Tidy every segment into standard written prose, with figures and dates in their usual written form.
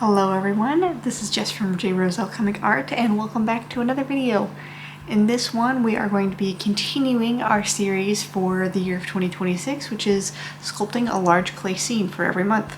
Hello everyone, this is Jess from J Roselle Comic Art and welcome back to another video. In this one we are going to be continuing our series for the year of 2026, which is sculpting a large clay scene for every month.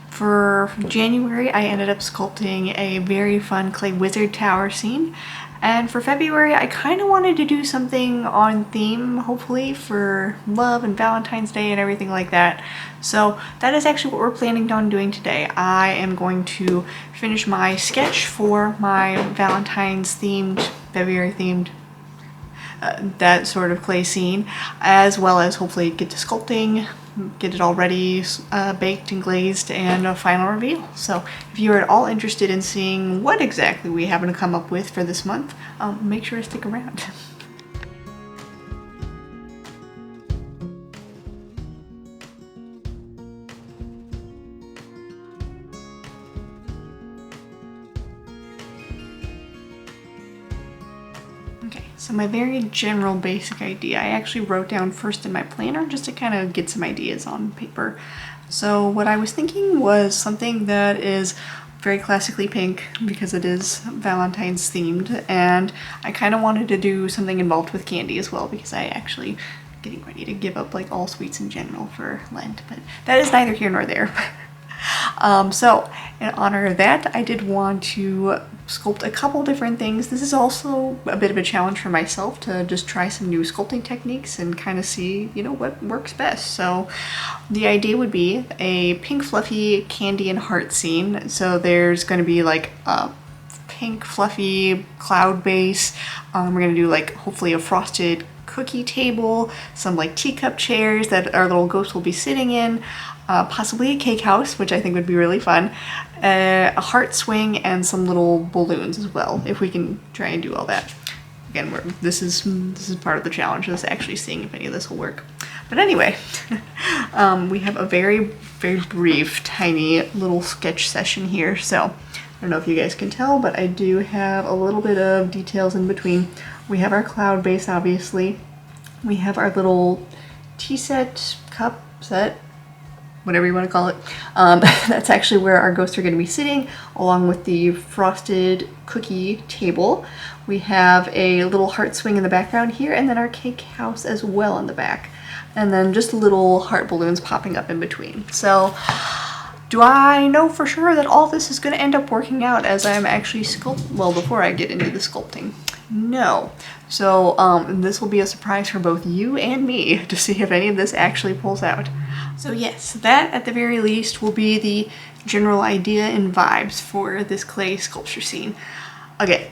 For January I ended up sculpting a very fun clay wizard tower scene, and for February I kind of wanted to do something on theme, hopefully for love and Valentine's Day and everything like that. So that is actually what we're planning on doing today. I am going to finish my sketch for my Valentine's themed, February themed, that sort of clay scene, as well as hopefully get to sculpting, get it all ready, baked and glazed, and a final reveal. So if you're at all interested in seeing what exactly we happen to come up with for this month, make sure to stick around. Okay, so my very general basic idea, I actually wrote down first in my planner just to kind of get some ideas on paper. So what I was thinking was something that is very classically pink because it is Valentine's themed, and I kind of wanted to do something involved with candy as well because I actually getting ready to give up like all sweets in general for Lent, but that is neither here nor there. So in honor of that, I did want to sculpt a couple different things. This is also a bit of a challenge for myself to just try some new sculpting techniques and kind of see, you know, what works best. So the idea would be a pink fluffy candy and heart scene. So there's going to be like a pink fluffy cloud base. We're going to do like hopefully a frosted cookie table, some like teacup chairs that our little ghost will be sitting in, possibly a cake house, which I think would be really fun, a heart swing, and some little balloons as well, if we can try and do all that. Again, this is part of the challenge, is actually seeing if any of this will work. But anyway, we have a very brief, tiny little sketch session here, so I don't know if you guys can tell, but I do have a little bit of details in between. We have our cloud base, obviously. We have our little tea set, cup set, whatever you want to call it. That's actually where our ghosts are going to be sitting, along with the frosted cookie table. We have a little heart swing in the background here, and then our cake house as well in the back. And then just little heart balloons popping up in between. So do I know for sure that all this is going to end up working out as I'm actually well, before I get into the sculpting? No. So this will be a surprise for both you and me to see if any of this actually pulls out. So yes, that at the very least will be the general idea and vibes for this clay sculpture scene. Okay,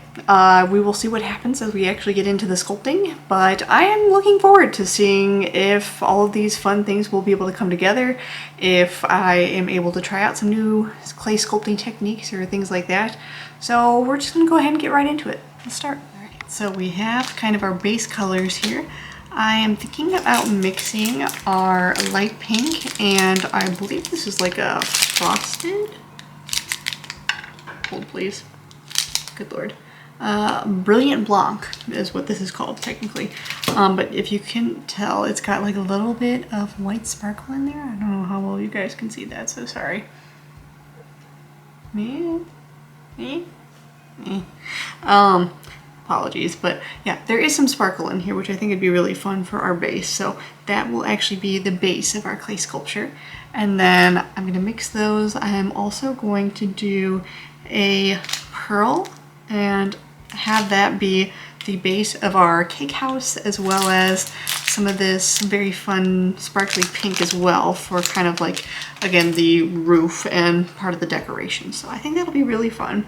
we will see what happens as we actually get into the sculpting, but I am looking forward to seeing if all of these fun things will be able to come together, if I am able to try out some new clay sculpting techniques or things like that. So we're just gonna go ahead and get right into it. Let's start. All right, so we have kind of our base colors here. I am thinking about mixing our light pink, and I believe this is like a frosted, hold please. Good lord. Brilliant Blanc is what this is called technically. But if you can tell, it's got like a little bit of white sparkle in there. I don't know how well you guys can see that, so sorry. Apologies, but yeah, there is some sparkle in here, which I think would be really fun for our base. So that will actually be the base of our clay sculpture. And then I'm going to mix those. I am also going to do a pearl and have that be the base of our cake house, as well as some of this very fun sparkly pink as well for kind of like, again, the roof and part of the decoration. So I think that'll be really fun.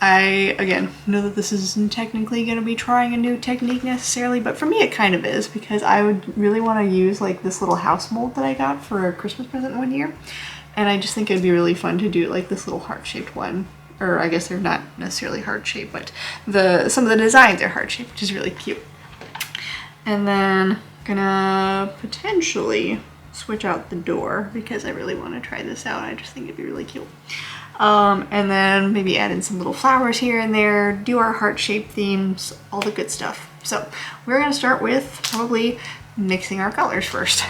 I again know that this isn't technically going to be trying a new technique necessarily, but for me it kind of is, because I would really want to use like this little house mold that I got for a Christmas present one year, and I just think it'd be really fun to do like this little heart-shaped one. Or I guess they're not necessarily heart-shaped, but some of the designs are heart-shaped, which is really cute. And then gonna potentially switch out the door because I really want to try this out. I just think it'd be really cute. And then maybe add in some little flowers here and there, do our heart-shaped themes, all the good stuff. So we're gonna start with probably mixing our colors first.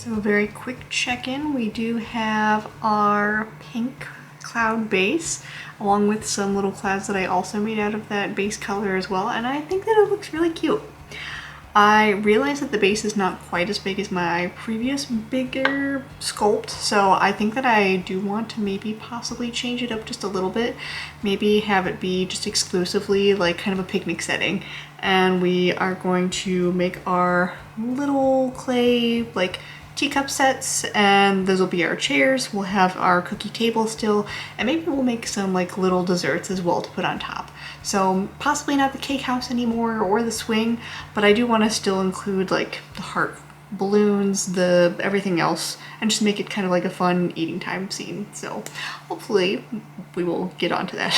So a very quick check-in, we do have our pink cloud base along with some little clouds that I also made out of that base color as well, and I think that it looks really cute. I realize that the base is not quite as big as my previous bigger sculpt, so I think that I do want to maybe possibly change it up just a little bit. Maybe have it be just exclusively like kind of a picnic setting. And we are going to make our little clay like teacup sets, and those will be our chairs. We'll have our cookie table still, and maybe we'll make some like little desserts as well to put on top. So possibly not the cake house anymore or the swing, but I do want to still include like the heart balloons, the everything else, and just make it kind of like a fun eating time scene. So hopefully we will get onto that.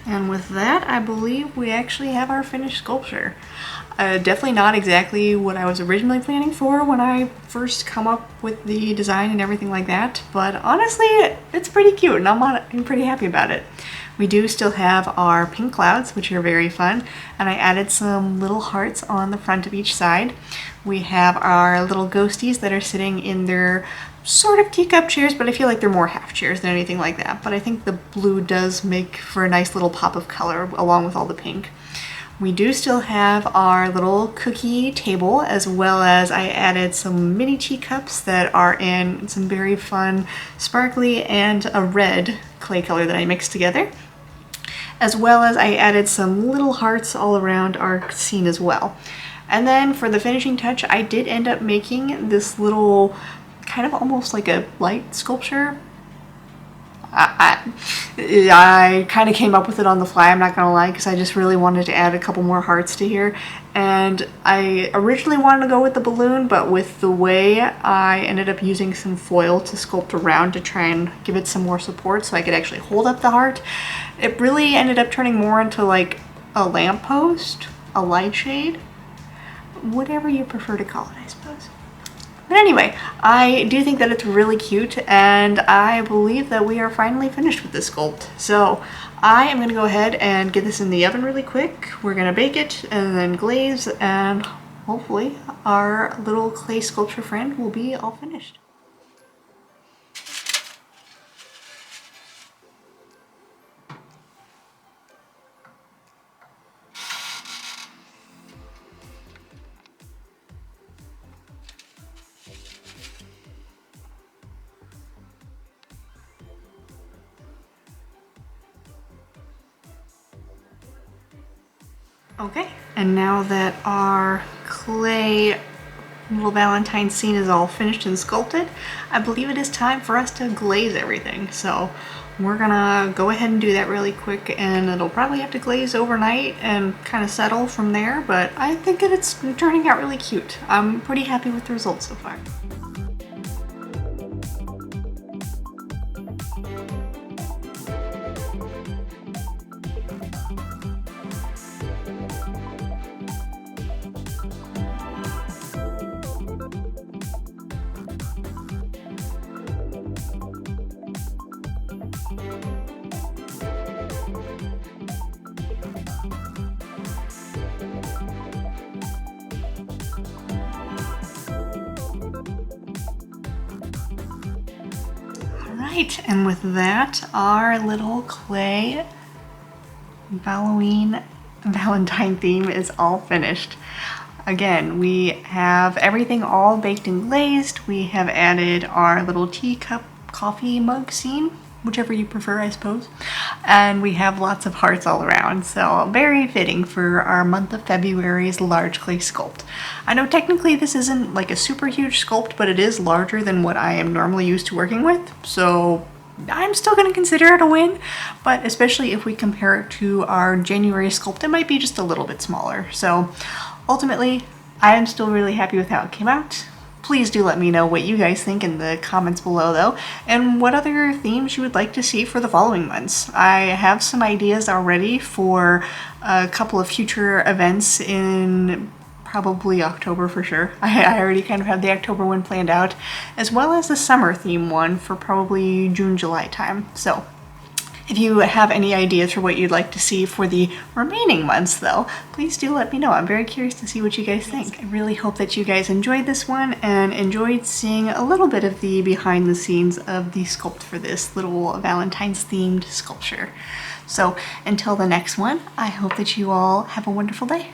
And with that, I believe we actually have our finished sculpture. Definitely not exactly what I was originally planning for when I first come up with the design and everything like that, but honestly, it's pretty cute and I'm pretty happy about it. We do still have our pink clouds, which are very fun, and I added some little hearts on the front of each side. We have our little ghosties that are sitting in their sort of teacup chairs, but I feel like they're more half chairs than anything like that. But I think the blue does make for a nice little pop of color along with all the pink. We do still have our little cookie table, as well as I added some mini teacups that are in some very fun sparkly and a red clay color that I mixed together. As well as I added some little hearts all around our scene as well. And then for the finishing touch, I did end up making this little kind of almost like a light sculpture. I kind of came up with it on the fly, I'm not gonna lie, because I just really wanted to add a couple more hearts to here. And I originally wanted to go with the balloon, but with the way I ended up using some foil to sculpt around to try and give it some more support so I could actually hold up the heart, it really ended up turning more into like a lamppost, a light shade, whatever you prefer to call it, I suppose. But anyway, I do think that it's really cute, and I believe that we are finally finished with this sculpt. So I am going to go ahead and get this in the oven really quick. We're going to bake it and then glaze, and hopefully our little clay sculpture friend will be all finished. Okay, and now that our clay little Valentine scene is all finished and sculpted, I believe it is time for us to glaze everything. So we're gonna go ahead and do that really quick, and it'll probably have to glaze overnight and kind of settle from there, but I think that it's turning out really cute. I'm pretty happy with the results so far. Alright, and with that, our little clay Valentine theme is all finished. Again, we have everything all baked and glazed. We have added our little teacup coffee mug scene, whichever you prefer, I suppose. And we have lots of hearts all around, so very fitting for our month of February's large clay sculpt. I know technically this isn't like a super huge sculpt, but it is larger than what I am normally used to working with, so I'm still going to consider it a win, but especially if we compare it to our January sculpt, it might be just a little bit smaller. So ultimately, I am still really happy with how it came out. Please do let me know what you guys think in the comments below though, and what other themes you would like to see for the following months. I have some ideas already for a couple of future events in probably October for sure. I already kind of have the October one planned out, as well as the summer theme one for probably June, July time. So if you have any ideas for what you'd like to see for the remaining months though, please do let me know. I'm very curious to see what you guys think. I really hope that you guys enjoyed this one and enjoyed seeing a little bit of the behind the scenes of the sculpt for this little Valentine's themed sculpture. So until the next one, I hope that you all have a wonderful day.